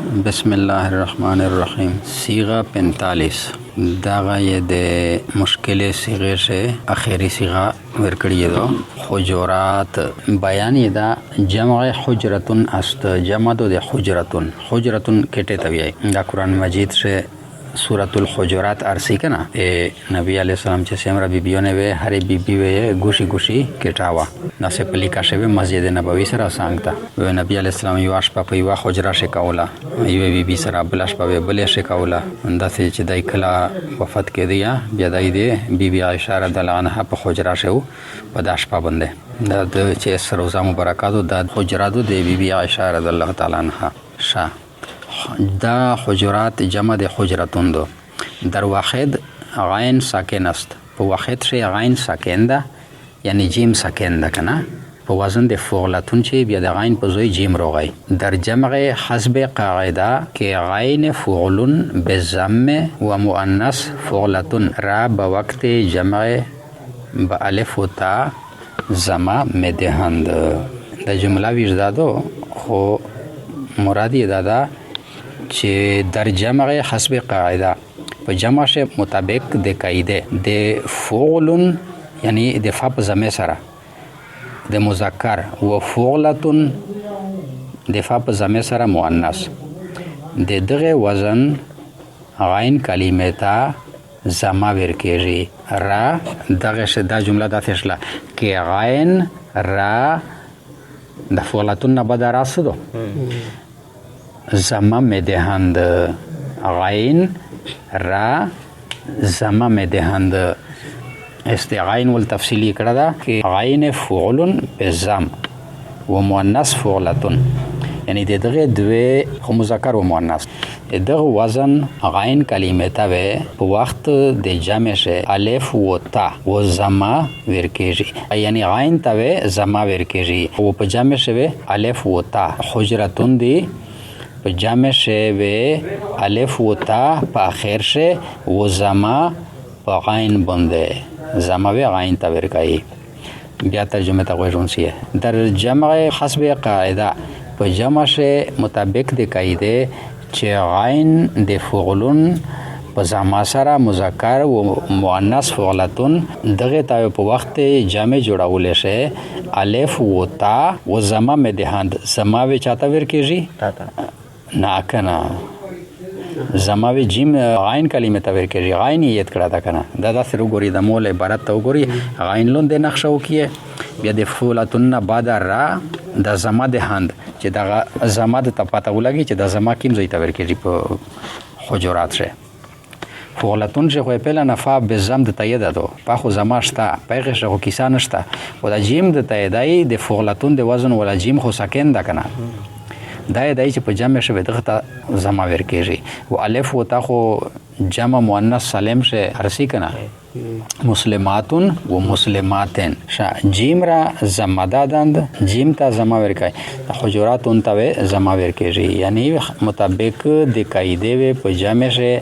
बिस्मिल्लाहिर्रहमानिर्रहीम। सीगा 45 दागा ये दे मुश्किल सीगे से आखिरी सीगा वर्कड़ी दो हुजुरात बयान ये दा जमा हुजरतुन अस्त जमा दो दे हुजरतुन केटे तबियाई दा कुरान मजीद से सूरतुल हुजुरात अरसी के ना ए नबी अलैहिस्सलाम चे सेमरा बीबियों ने वे हरे बीबी वे गुशी गुशी केटावा ना से पली काशे वे मस्जिद नबवी सरा सांगता वे नबी अलैहिस्सलाम युवाश पापा युवा हुजरा से काउला युवे बीबी सरा बलाश पावे बले से काउला अंदा से चे दाइकला वफत के दिया बियादाई दे बीबी आयशा रदियल्लाहु अन्हा पे हुजरा से वो पदाश पाबंदे दा चे सरोजा मुबारकातो दा हुजरातो दे बीबी आयशा रदियल्लाहु ताला अन्हा शा दा हुजुरात जमा दे हुजरतुन दो दर वाहिद गाइन साकिन است په واحد شي غین ساکن ده یعنی جیم ساکن ده کنه په وزن د فعلتون چې بیا د غین په زوی جیم راغی در جمع حسب قاعده کې غین فعلن بالضم و مؤنث فعلتون را به وقت جمع با الف و تا زما مدهند د جمله وجدادو خو مرادی دادا چې در جمع حسب قاعده په جمع شه مطابق د قاعده د فعل یعنی د فاپ زمه سره د مذکر و فعلتون د فاپ زمه سره مؤنث د دغه وزن غین کلمه تا زما ورکیږي را دغه شه دا جمله د فشله کې غین را د فعلتون نه بد راسدو زما مدهند غین را زما مدهند استغاین والتفصیلی کړه دا کې غین فعل بالضم و مؤنث فعلتون یعنی دغه دوی خو مذکر و مؤنث دغه وزن غین کلمه ته په وخت د جمع شه الف و تا و زما ورکیږي یعنی غین ته زما ورکیږي او په جمع شه الف و تا حجرتون دی په جمع شه الف و تا په اخر شه و زما په غین باندې زما و غین ته ورکای بیا ترجمه ته غوښونسیه در جمع حسب قاعده په جمع شه مطابق د قاعده چې غین د فعلون په زما سره مذکر و مؤنث فعلتون دغه ته په وخت جمع جوړول شي الف و تا و زما مدهند زما و چاته ورکیږي نه کنه زما و جیم غین کلمه ته ورکیږي غین یت کړه دا کنه دا سره وګوري د مول عبارت ته وګوري غین لون د نقشه وکي بیا د فعلتون بعد را د زما د هند چې دا زما د تپاته ولګي چې د زما کیم زوی ته ورکیږي په حجرات شه فعلتون چې خو په نفع به زم د تایید دو په خو زما شته پیغه شو کیسه نشته او د جیم د تاییدای د فعلتون د وزن ولا جیم خو ساکن ده کنه دای چې په جمع شوه دغه زما ورکیږي او الف و تا خو جمع مؤنث سالم شه ارسی کنه مسلماتون و مسلماتن جیم را زما دادند جیم تا زما ورکای حجراتون ته زما ورکیږي یعنی مطابق د قاعده په جمع شه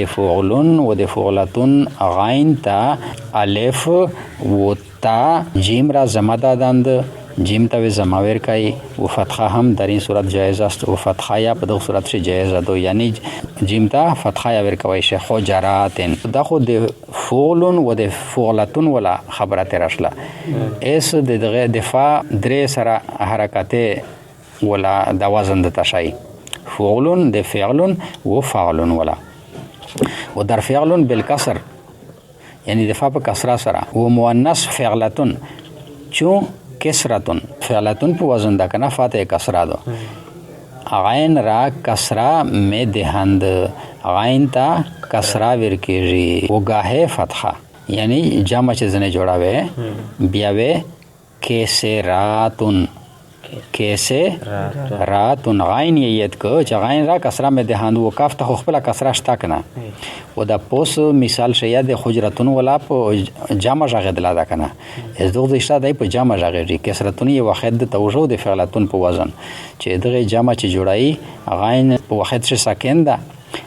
د فعلون و د فعلتون غین تا الف و تا جیم را زما دادند جیم ته زما ورکای و فتحه هم در این صورت جایز است و فتحه یا په دغه صورت شه جایز ده یعنی جیم ته فتحه یا ورکوي شه حجراتن دا خو د فعلون و د فعلتون ولا خبره ترشله اس دغه دفاع درې سره حرکت ولا د وزن د تشای فعلون د فعلون و فعلون ولا و در فعلون بالکسر یعنی دفاع په کسره سره و مؤنث فعلتون چون کسرتون فعلتون په وزن دا کنه فاتحه کسره دو غین را کسره مدهند غین تا کسره ورکیږي او گاهه فتحه یعنی جمع چې زنه جوړاوي بیا و کسراتون کیسه راتون غین یت کو چې غین را کسره مدهند او کاف ته خپل کسره شتا کنه و دا پوس مثال شه د حجرتون ولا په جمع ژغدلا دا کنه از دوه اشته دای په جمع ژغړي کسرتون یو واحد د توجه د فعلتون په وزن چې دغه جمع چې جوړای غین په واحد شه ساکن ده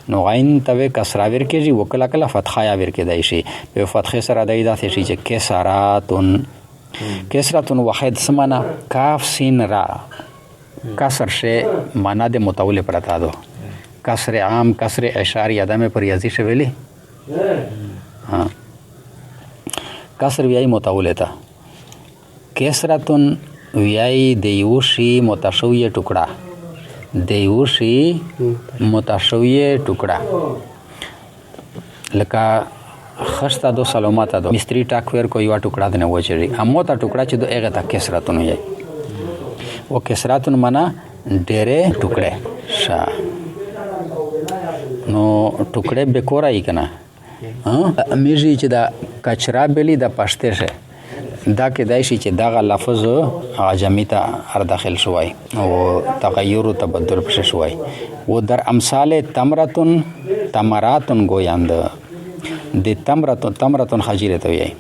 نو غین ته کسره ورکیږي وکلا کلا فتحه یا ورکیدای شي په فتحه سره دای دا شي چې کسراتون کسرتون واحد سمانا کاف سین را کسر شه معنا د متول پرتا دو کسر عام کسر اشاریه دا مې په ریاضي ښه ویلي کسر ویایي متولې ته کسرتون ویایي د یو شي متشویه ټوکړه د یو شي متشویه ټوکړه لکه خشته دو سلامته دو مستری ټاک ور کو یو ټوکړه د نه وچري امو ته ټوکړه چې دو هغه ته کسرتون ویایي او کسرتون معنا ډېرې ټوکړې شا نو ټوکړې به کورای کنه میږي چې دا کچرا بلی د پښته شه دا کېدای شي چې دغه لفظ عجمی ته هر داخل شوی او تغیر او تبدل پښه شوی و در امثال تمرتون تمراتون گویند د تمرتون خجیره ته وی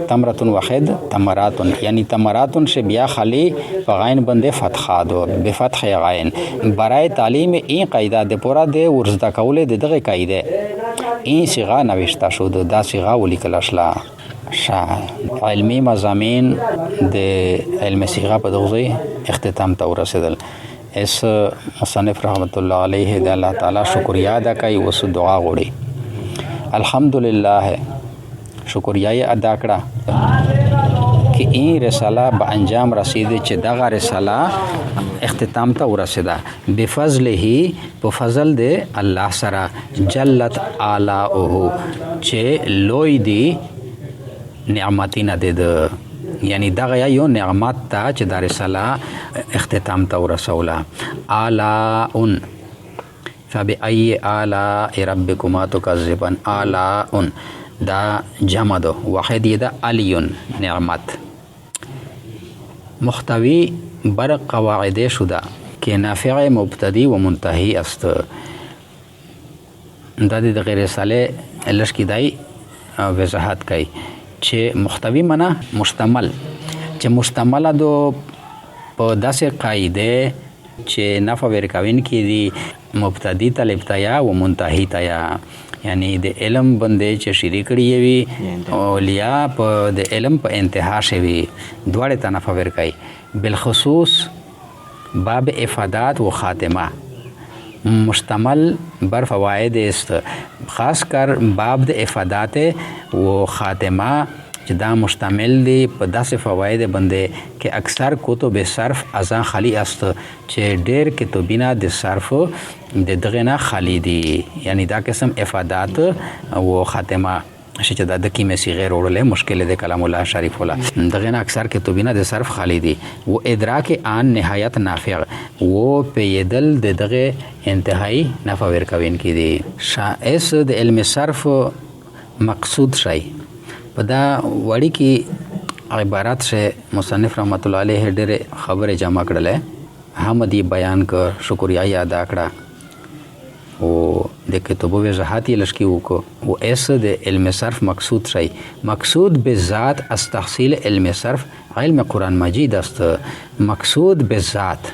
تمرتون واحد تمراتون یعنی تمراتون سے بیا خالی غین بنده فتحه دو به فتح غین برای تعلیم این قاعده د پورا د ورزده کول د دغه قاعده این صيغه نوشته شو دا صيغه ولیکل شلا علمی مضامین د علم صيغه په دغه اختتام ته ورسېدل اس مصنف رحمت الله علیه د الله تعالی شکریا ادا کوي وس دعا غوړي الحمدلله شکریا ادا کړه چې این رساله به انجام رسیدي چې دغه رساله اختتام ته ورسېده بفضله په فضل د الله سره جلت اعلیه چې لوی دی نعمتونه د یعنی دغه یو نعمت ته چې د رساله اختتام ته ورسوله اعلیون فبأي آلاء ربكما تكذبان آلاء دا جمع دو واحد دا علیون نعمت محتوی بر قواعد شده که نافع مبتدی و منتهی است دا د غیر رساله لشکی دای وضاحت کوي چې محتوی معنا مشتمل چې مشتمل دو په داسې قاعده چې نفع ورکوین کې دي مبتدی ته ابتدا و منتهی ته یعنی د علم بندې چې شریک کړي وي اولیاء په د علم په انتها شوی دواړه ته نفع ورکوي بالخصوص باب افادات و خاتمه مشتمل بر فواید است خاص کر باب د افادات و خاتمه چې دا مشتمل دی په داسې فواید باندې کې اکثر کتب صرف ازان خالی است چې ډېر کتابونه د صرف د دغه نه خالی دي یعنی دا قسم افادات او خاتمه چې دا د کیمه صيغه وړلې مشکل د کلام الله شریف ولا دغه نه اکثر کتابونه د صرف خالی دي و ادراک ان نهایت نافع و پیدل د دغه انتهایی نفع ورکوین کې دي شائس د علم صرف مقصود شي په دا وړي کې عبارت سے مصنف رحمت الله علیه ډېر خبره جمع کړله حمدی بیان کړ شکریا ادا کړه او د کتابو وضاحت لشکي وکړو او اس د علم صرف مقصود شي مقصود بالذات استحصیل علم صرف علم قرآن مجید است مقصود بالذات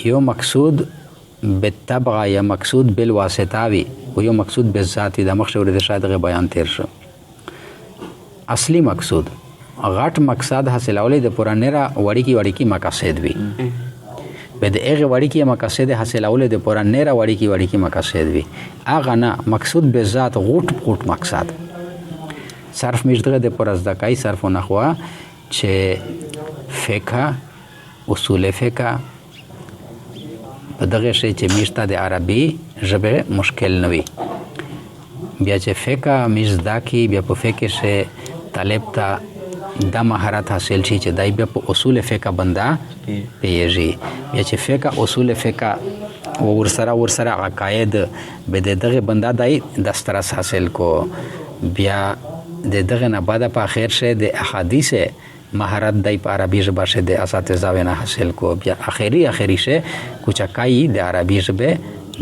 یو مقصود بالتبع یا مقصود بالواسطه وي او یو مقصود بالذات د مخشور د شاید بیان تیر شو اصلی مقصود غټ مقصد حاصلولې د پرانه وړي کی مقاصد وي به د هغه وړي کی مقاصد حاصلولې د پرانه وړي کی مقاصد وي هغه نه مقصود به ذات غټ مقصد صرف مشدغه د پرزدکای صرف و نحوه چې فقه اصول فقه په دغه شی چې مشته د عربي ژبه مشکل نه وي بیا چې فقه مزدا کی بیا په فقه شی طالب ته دا مهارت حاصل شي چې دای بیا په اصول فقه بندا پیږي بیا چې فقه اصول فقه ورسره عقاید به دغه بندا دای دسترس حاصل کو بیا دغه نه بعد په اخر شه د احادیث مهارت دای په عربي ژبه شه د اساتذه ونه حاصل کو بیا اخیری شه کوچکای د عربي ژبه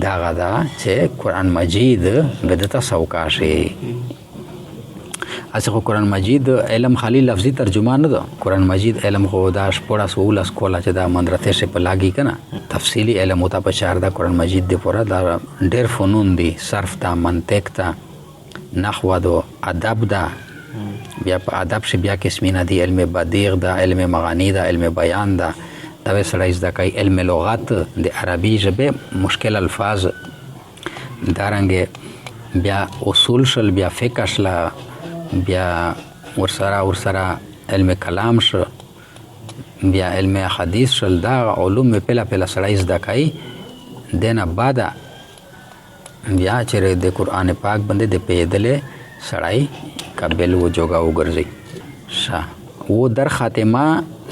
دا غدا چې قرآن مجید بدته سوکاشي اسه قرآن مجید علم خالی لفظي ترجمه نه ده قرآن مجید علم خو دا شپړه سوول اس کولا چې دا مندرته شه په لاګي کنه تفصیلی علم او تا په چار دا قرآن مجید دی پورا دا ډېر فنون دي صرف تا منطق تا نحو دو ادب دا بیا په ادب شه بیا قسمینه دي علم بدیغ دا علم مغانی دا علم بیان دا دا سړی زده کوي. علم لغت د عربي ژبې مشکل الفاظ، دارنګې بیا اصول شل، بیا فقه شله، بیا ورسره علم کلام شو، بیا علم حدیث شل. دا علوم پهله سړی زده کوي. دینه بعده بیا چې د قرآن پاک باندې د پیدلې سړی قابل و جوګه وګرځي. و در خاتمه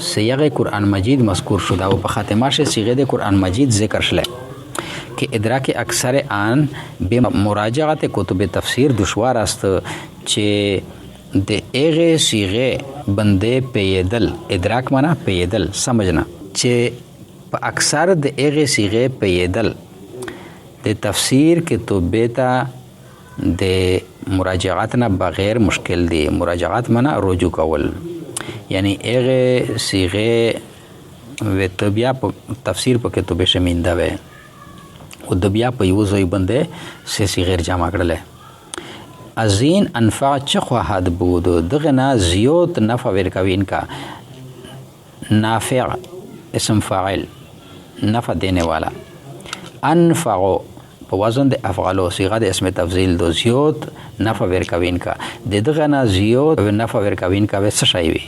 صیغ قرآن مجید مذکور شده و په خاتمه شه صیغه د قرآن مجید ذکر شله که ادراک اکثر آن به مراجعت کتب تفسیر دشوار است چې د ایغه صیغه بنده پیدل، ادراک معنا پیدل سمجھنا، چې په اکثر د ایغه صیغه پیدل د تفسیر کتبه ته د مراجعات نه بغیر مشکل دی. مراجعات معنا رجوع کول، یعنی ایغه صیغه و بیا په تفسیر په کتبه شمینده وي او د بیا په یو ځای باندې سه صیغه جمع کړل. ازین انفع چه خواهد بود، دغه نه زیات نفع ورکوین کا. نافع اسم فاعل، نفع دینے والا. انفعو په وزن د افعالو صيغه د اسم تفضیل دو زیات نفع ورکوین کا. دغه نه زیات نفع ورکوین کا وسه شای وي.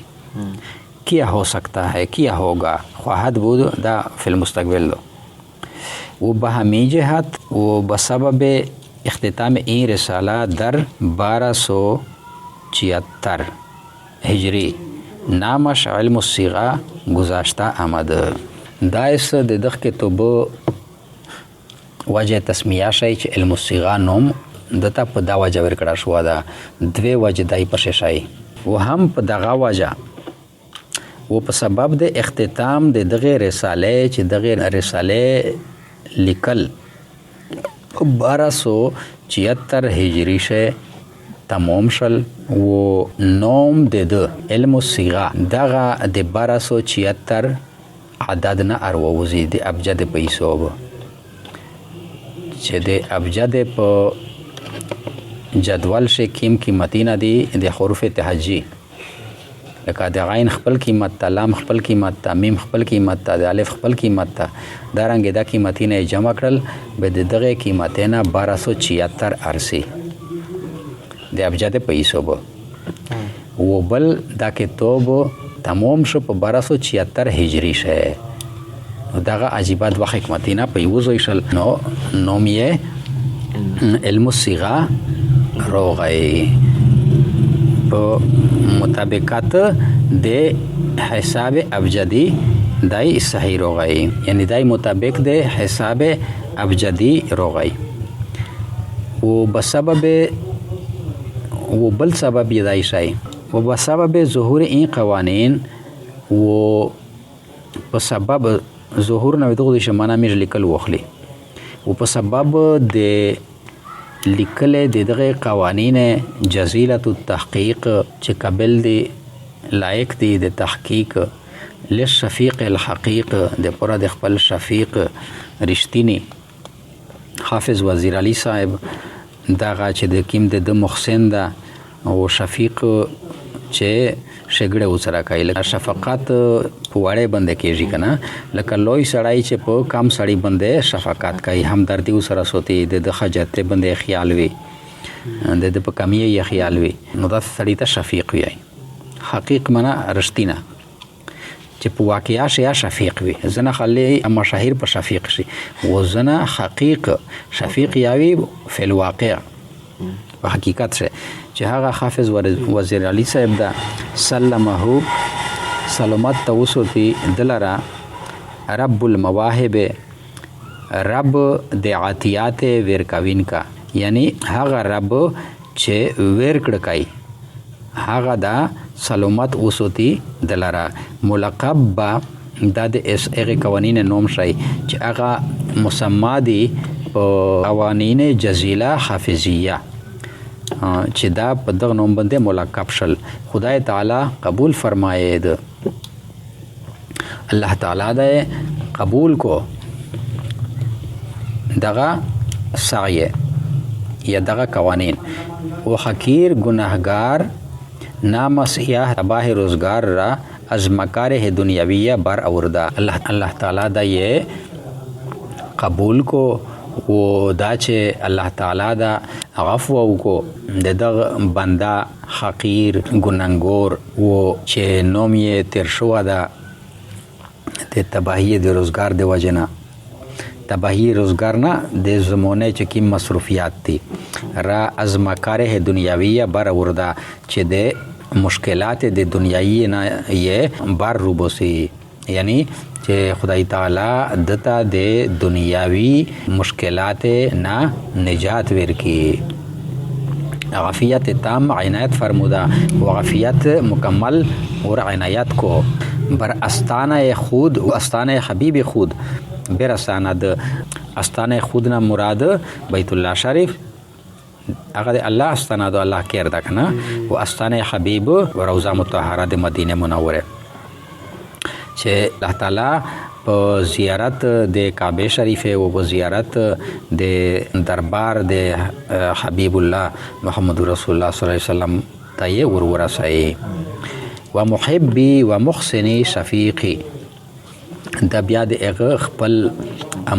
کیا ہو سکتا ہے، کیا ہوگا، خواهد بود دا فی المستقبل دو. و به همین جهت و بسبب اختتام این رساله در 1276 هجری نامش علم الصیغه گذاشته آمد. دا اس د دغه کتابو وجه تسمیه شي چې علم الصیغه نوم دته په دا وجه ورکړه شو. دا دوه وجه دای په شي و هم په دغه وجه و په سبب د اختتام د دغه رساله چې دغه رساله لیکل 1276 هجری شه تمام شل و نوم د علم الصیغه دغه د 1276 عدد نه ارووزی د ابجد پیسو چې د ابجد په جدول شه قیمتي نه دي. د حروف تهجی لکه د عین خپل قیمت ته، لام خپل قیمت ته، میم خپل قیمت ته، د الف خپل قیمت ته، دا رنګ د قیمتي نه جمع کړل به دغه قیمت نه 1276 ارسی د ابجد پیسو و بل دا کتاب تمام شو په 1276 هجری شه. دغه عجیبات و حکمتي نه په یو ځای شل. نوم یې علم الصیغه راغی په مطابقت د حساب ابجدی دای صحیح راغی، یعنی دای مطابق د حساب ابجدی راغی. و بسبب و بل سبب یدای شای و بسبب ظهور این قوانین و په سبب ظهور نه دغه شمانه مې لیکل وخلی و په سبب د لیکل د دغه قوانین جزیله التحقیق چې قابل دی لایق دی د تحقیق للشفیق الحقیق د پورا د خپل شفیق رښتینی حافظ وزیر علي صاحب دغه چې د کیم د محسن ده او شفیق چې شګړه وسره کوي. لکه شفقت په وړه باندې کېږي کنه، لکه لوی سړی چې په کم سړی باندې شفقت کوي، همدردی وسره سوتي د خجت باندې خیال وي، د په کمی یې خیال وي، نو دا سړی ته شفیق وي. حقیق معنا رښتینه چې په واقعیا شي شفیق وي. زنه خلې مشاهیر په شفیق شي و زنه حقیق شفیق یاوي فی الواقع په حقیقت شه چې هغه حافظ وزیر علي صاحب دا سلمه سلامت توسطي دلرا رب المواهب رب د عطیات ورکوین کا، یعنی هغه رب چې ورکړ کوي هغه دا سلامت اوسوتی دلرا ملقب با دا د هغه قوانین نوم شي چې هغه مسما دي په قوانین جزیله حافظیه چې دا په دغه نوم باندې ملقب شل. خدای تعالی قبول فرمایي، الله تعالی دا قبول کو دغه سعی یا دغه قوانین و حقیر گناهگار نام سیاه تباه روزگار را از مکاره دنیاویه بر آورده. الله تعالی دا یې قبول کو و دا چې الله تعالی دا عفو وکړو د دغه بنده حقیر ګننګور و چې نوم یې تیر شوه ده د تباهی د روزګار د وجې نه، تباهی روزګار نه د زمانه چې کوم مصروفیات دي را از مکاره دنیاویه بر آورده چې د مشکلات د دنیایی نه یې بر روبوسی، یعنی چې خدای تعالی دته د دنیاوی مشکلات نه نجات ورکی. عافیت تام عنایت فرموده و عافیت مکمل اور عنایت کو بر استانه خود و استانه حبیب خود. بر استانه د استانه خود نه مراد بیت الله شریف، هغه د الله استانه د الله کېر ده کنه، و استانه حبیب و روضه مطهره د مدینه منوره چې الله تعالی په زیارت د کعبه شریفه او په زیارت د دربار د حبیب الله محمد رسول الله صلی الله علیه وسلم ته یې ورسایي. و محبی و محسنی شفیقی، دا بیا د هغه خپل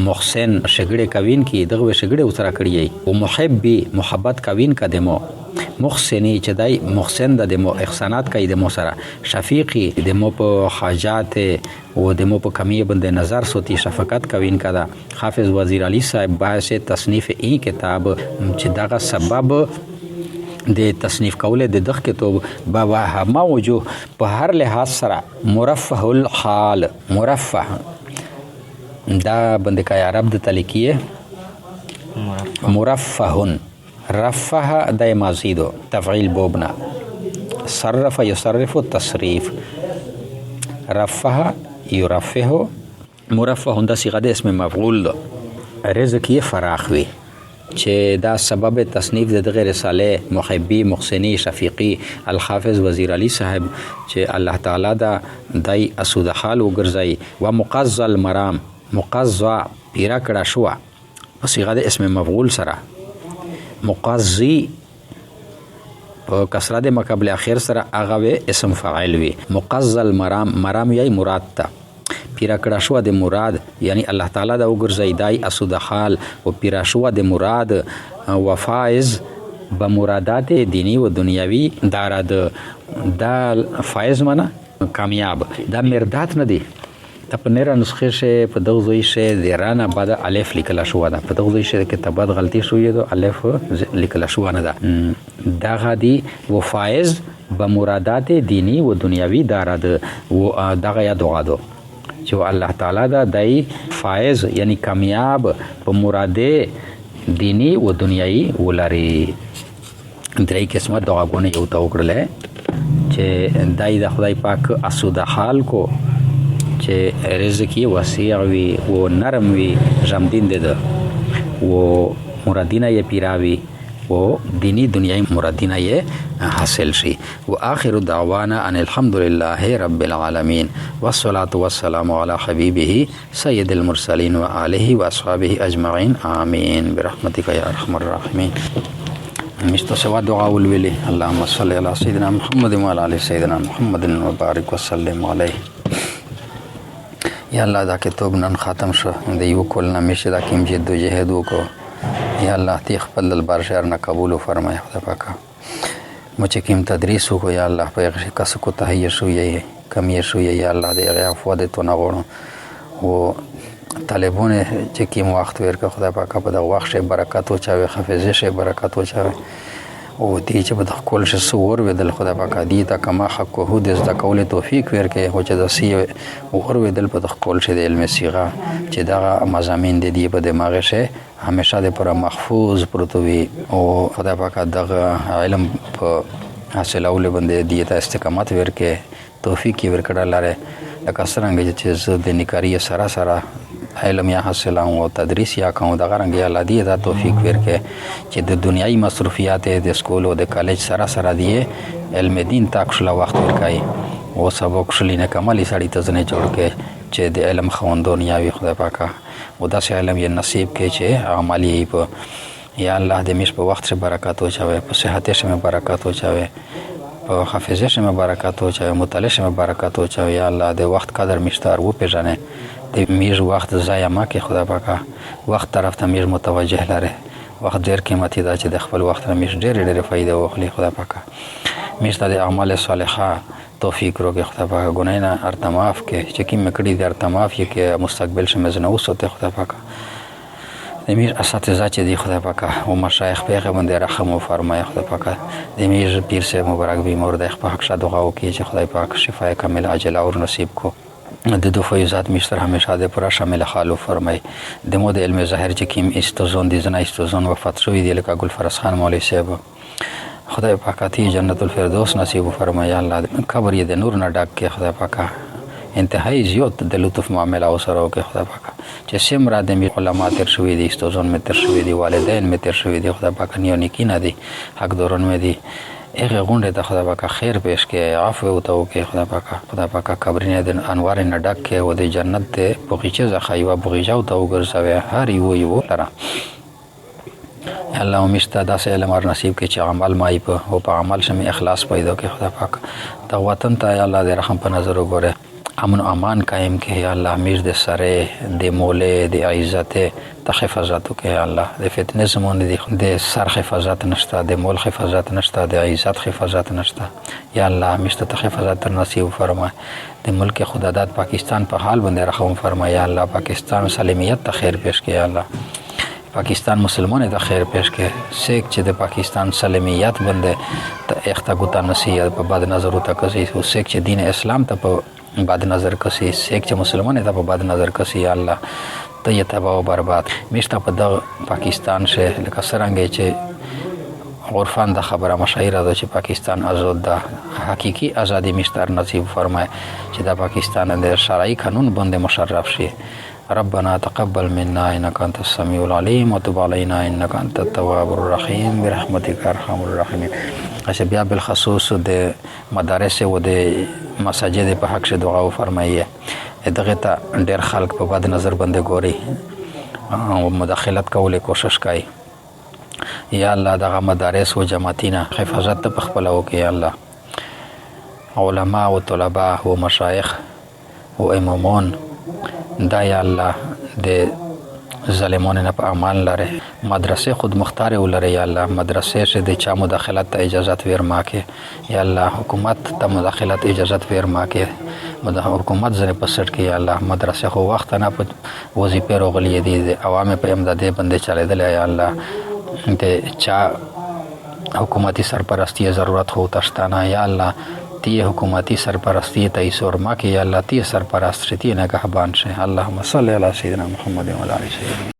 محسن شګړې کوین کی دغه شګړې وسره کړی او محبی محبت کوین کدمو، محسنی چې دای محسن د مو احسانات کوي د مو سره، شفیقی د مو په حاجات او د مو په کمی باندې نظر سوتی شفقت کوین کدا. حافظ وزیر علی صاحب باعث تصنیف این کتاب چې دغه سبب د تصنیف کوله د دغه کتاب با همه وجوه په هر لحاظ سره مرفه الحال، مرفه دا بندکای عرب د تلکیه مرفهن، رفه د مازیدو تفعیل بوبنا، صرف یصرف تصریف، رفه یرفه، مرفهن دا صيغه د اسم مفعول ده. رزق یې فراخ وي چې دا سبب تصنیف د دغه رساله محبی محسنی شفیقی الحافظ وزیر علی صاحب چې الله تعالی دا دای اسود حال وګرځي. و مقضى المرام، مقضى پیرا کړه شو په صيغه د اسم مفعول سره، مقضی په کسره د مقابل اخر سره هغه اسم فاعل وي. مقضى المرام، مرام یې مراد ته پیرا کړه شو د مراد، یعنی الله تعالی دا وګرځي دای اسود حال او پیرا شو د مراد و فائز به مرادات دینی و دنیاوی دارد. دا فائز معنا کامیاب، دا مردات نه دی. ته په نره نسخه شه په دغه ځای شه د رانه بعد الف لیکل شو ده، په دغه ځای شه کې تبد غلطی شوې ده، الف لیکل شو نه ده. دا غدي و فائز به مرادات دینی و دنیاوی دارد و دغه یا دعا چې الله تعالی دا دای فائز یعنی کامیاب په مراده دینی و دنیایی ولري. درې قسمه دعاګونه یو تا وکړل چې دای د خدای پاک اسود حال کو چې رزق یې وسیع وي او نرم وي، جمدین ده و مرادینه یې پیراوي و دینی دنیای مرادینه یې حاصل شي. و آخر دعوانا ان الحمد لله رب العالمین والصلاة والسلام علی حبیبه سید المرسلین و آله و اصحابه اجمعین آمین برحمتک یا ارحم الراحمین. مشتو سوا دعا ولولی اللهم صل علی سیدنا محمد و علی آل سیدنا محمد و بارک وسلم علیه. یا الله دا کتاب نن ختم شو د یو کول نه مشه دا کیم جد و جهاد وکړو. یا الله تی خپل البار شهر نه قبول فرمای خدای پاک. مچ کیم تدریس وکړو یا الله په هغه کس کو تهیه شو یې کمی شو یا الله دې هغه عفو دې تو نه غوړو او طالبونه چې کیم وخت ورکړه خدای پاک په دغه وخت شه برکات او چاوي حافظه شه برکات او چاوي او دې چې په دغه کول شه سور ودل خدای پاک دې تا کما حق هو دې زده کول توفیق ورکړي هو چې د سی اور ودل په دغه کول شه د علم صيغه چې دغه مضامین دې په دماغ شه همیشه د پر محفوظ پروتوي او خدای پاک دغه علم په حاصلولو باندې دې ته استقامت ورکړي توفیق ورکړه لاره لکه څنګه چې زه د نکاري سره سره علم یا حاصل او تدریس یا کوم دغه رنګ یا لدی دا توفیق ورکړي چې د دنیایي مصروفیات د سکول او د کالج سره سره دی علم دین تاکشله وخت ورکړي او سبق شلینه کمالي سړی ته ځنه جوړ کې چې د علم خوندون یا وي خدای پاکه او دا علم یې نصیب کې چې عملی په یا الله دې مش په وخت سره برکات او چاوي په صحت سره برکات او چاوي په حافظه شه مبارکات او چا مطالعه شه مبارکات او چا یا الله د وخت قدر مشتار و پیژنه د میز وخت ضایع ما کې خدا پاکه وخت طرف ته میز متوجه لره وخت ډیر قیمتي دا چې د خپل وخت نه میز ډیر فائدہ واخلي خدا پاکه میز ته د اعمال صالحه توفیق روکه خدا پاکه ګناه نه ارتماف کې چې کی مکړی د ارتماف یې کې مستقبل شه مزنه وسته خدا پاکه د میر اساتذه چې دی خدا پاکه او مشایخ په باندې رحم او فرمای خدا پاکه د میر پیر سے مبارک بیمار د خپل حق شاد دعا وکي چې خدای پاک شفای کامل عاجله او نصیب کو د دو فیضات مشتر همیشه د پورا شامل خالو فرمای د مو د علم ظاهر چې کیم استوزون دي زنا استوزون وفات شوی دی لکه ګل فرز خان مولوی صاحب خدای پاک تی جنت الفردوس نصیب فرمای الله قبر یې د نور نه ډک کې خدای پاک انتهایی زیات د لطف معامله او سره کې خدای پاک چې سمرا د می علماء تر شوی دي استوزون می تر شوی دي والدین می تر شوی دي خدای پاک نیو نیکی نه دي حق دورن می دي هغه غونډه ته خدای پاک خیر پېښ کې عفو او تو کې خدای پاک قبرینه د انوار نه ډک کې او د جنت ته بغیچه زخایوا بغیچه او تو ګرځوي هر یو لره الله مشته داسې علم ور نصیب کې چې عمل مای په او په عمل شمه اخلاص پیدا کې خدای پاک د وطن ته الله دې رحم په نظر وګوره امن و امان قائم کې یا الله امیر د سره د موله د عزت ته حفاظت وکړي یا الله د فتنه زمون د سر حفاظت نشته د مول حفاظت نشته د عزت حفاظت نشته یا الله مشته ته حفاظت نصیب فرما د ملک خداداد پاکستان په حال باندې رحم فرما یا الله پاکستان سالمیت ته خیر پېښ کړي یا الله پاکستان مسلمانانو ته خیر پېښ کړي سیک چې د پاکستان سالمیت باندې ته اختګوتا نصیحت په بد نظر ته کوي او سیک چې دین اسلام ته په بد نظر کسی سیک چې مسلمان ته په بد نظر کسی یا الله ته یې تباہ او برباد مشته په د پاکستان شه لکه څنګه چې عرفان د خبره مشاهیره ده چې پاکستان آزاد ده حقيقي ازادي مشتر نصیب فرمای چې د پاکستان د شرعي قانون باندې مشرف شي ربنا تقبل منا انك انت السميع العليم وتب علينا انك انت التواب الرحيم برحمتك ارحم الراحمين اشه بیا بالخصوص د مدارس او د مساجد په حق شه دعا فرمایي دغه ته ډېر خلک په بد نظر باندې ګوري او مداخلت کولې کوشش کوي یا الله دغه مدارس او جماعتینه حفاظت په خپل او کې یا الله علما او طلبه او مشایخ او امامان دا یا الله د ظالمانه نه په امان لره مدرسې خود مختار ولره یا الله مدرسې شه د چا مداخلت ته اجازه ورما کې یا الله حکومت ته مداخلت اجازه ورما کې حکومت زره پسټ کې یا الله مدرسې خو وخت نه په وظیفه روغلی دي د عوام په امداد باندې چلیدل یا الله د چا حکومتي سرپرستی ضرورت هو تشتانه یا الله تی حکومتی سرپرستی ته سورما کې یا الله تی سرپرستی نگهبان شه اللهم صل علی سیدنا محمد و علی سیدنا